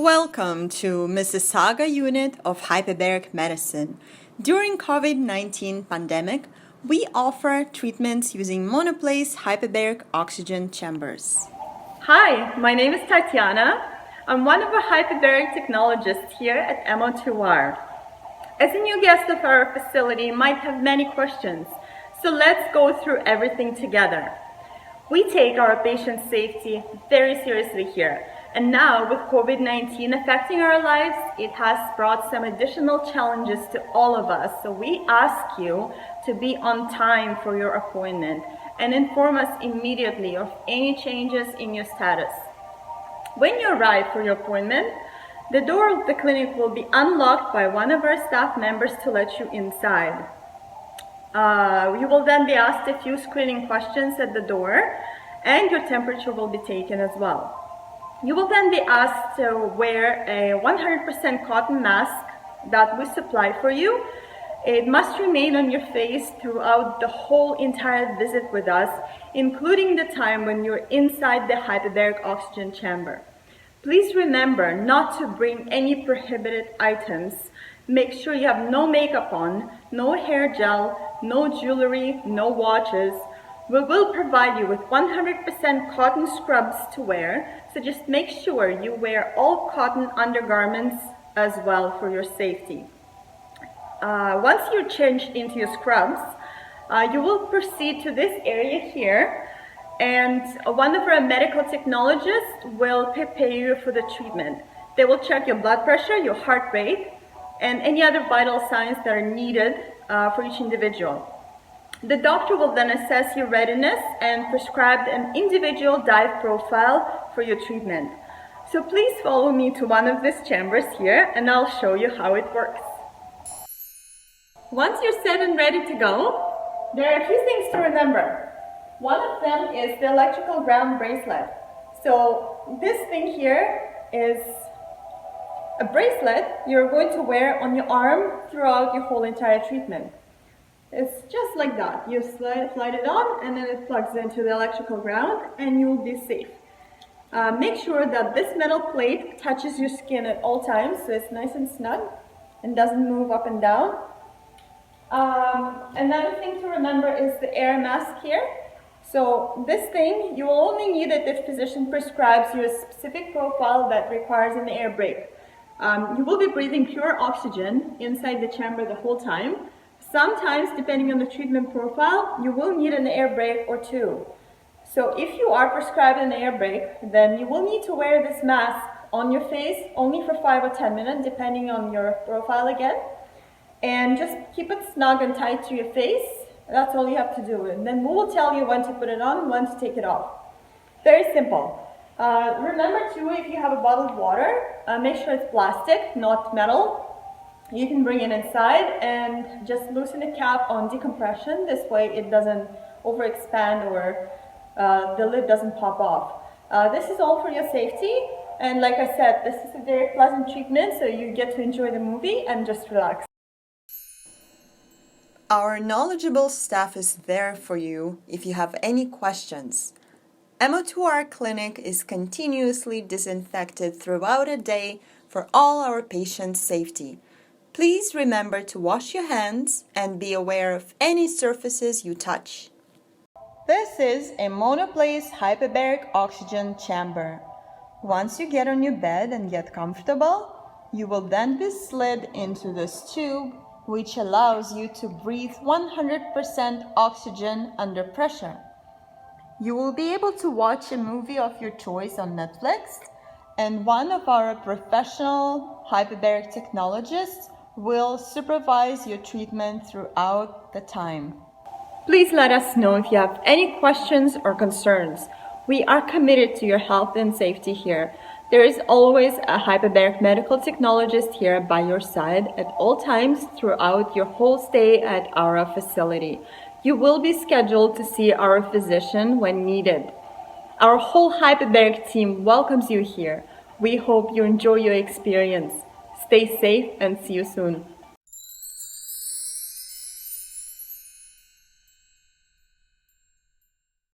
Welcome to Mississauga unit of hyperbaric medicine. During COVID-19 pandemic, we offer treatments using monoplace hyperbaric oxygen chambers. Hi, my name is Tatiana. I'm one of the hyperbaric technologists here at MO2R. As a new guest of our facility, you might have many questions, so let's go through everything together. We take our patient safety very seriously here. And now, with COVID-19 affecting our lives, it has brought some additional challenges to all of us. So we ask you to be on time for your appointment and inform us immediately of any changes in your status. When you arrive for your appointment, the door of the clinic will be unlocked by one of our staff members to let you inside. You will then be asked a few screening questions at the door, and your temperature will be taken as well. You will then be asked to wear a 100% cotton mask that we supply for you. It must remain on your face throughout the whole entire visit with us, including the time when you're inside the hyperbaric oxygen chamber. Please remember not to bring any prohibited items. Make sure you have no makeup on, no hair gel, no jewelry, no watches. We will provide you with 100% cotton scrubs to wear, so just make sure you wear all cotton undergarments as well for your safety. Once you're changed into your scrubs, you will proceed to this area here, and one of our medical technologists will prepare you for the treatment. They will check your blood pressure, your heart rate, and any other vital signs that are needed for each individual. The doctor will then assess your readiness and prescribe an individual dive profile for your treatment. So please follow me to one of these chambers here, and I'll show you how it works. Once you're set and ready to go, there are a few things to remember. One of them is the electrical ground bracelet. So this thing here is a bracelet you're going to wear on your arm throughout your whole entire treatment. It's just like that. You slide it on, and then it plugs into the electrical ground, and you'll be safe. Make sure that this metal plate touches your skin at all times, so it's nice and snug and doesn't move up and down. Another thing to remember is the air mask here. So this thing, you will only need it if physician prescribes you a specific profile that requires an air break. You will be breathing pure oxygen inside the chamber the whole time. Sometimes, depending on the treatment profile, you will need an air break or two. So if you are prescribed an air break, then you will need to wear this mask on your face only for 5 or 10 minutes, depending on your profile again. And just keep it snug and tight to your face. That's all you have to do. And then we will tell you when to put it on and when to take it off. Very simple. Remember too, if you have a bottled water, make sure it's plastic, not metal. You can bring it inside and just loosen the cap on decompression. This way it doesn't overexpand or the lid doesn't pop off. This is all for your safety. And like I said, this is a very pleasant treatment, so you get to enjoy the movie and just relax. Our knowledgeable staff is there for you if you have any questions. MO2R clinic is continuously disinfected throughout a day for all our patients' safety. Please remember to wash your hands and be aware of any surfaces you touch. This is a monoplace hyperbaric oxygen chamber. Once you get on your bed and get comfortable, you will then be slid into this tube, which allows you to breathe 100% oxygen under pressure. You will be able to watch a movie of your choice on Netflix, and one of our professional hyperbaric technologists will supervise your treatment throughout the time. Please let us know if you have any questions or concerns. We are committed to your health and safety here. There is always a hyperbaric medical technologist here by your side at all times throughout your whole stay at our facility. You will be scheduled to see our physician when needed. Our whole hyperbaric team welcomes you here. We hope you enjoy your experience. Stay safe and see you soon.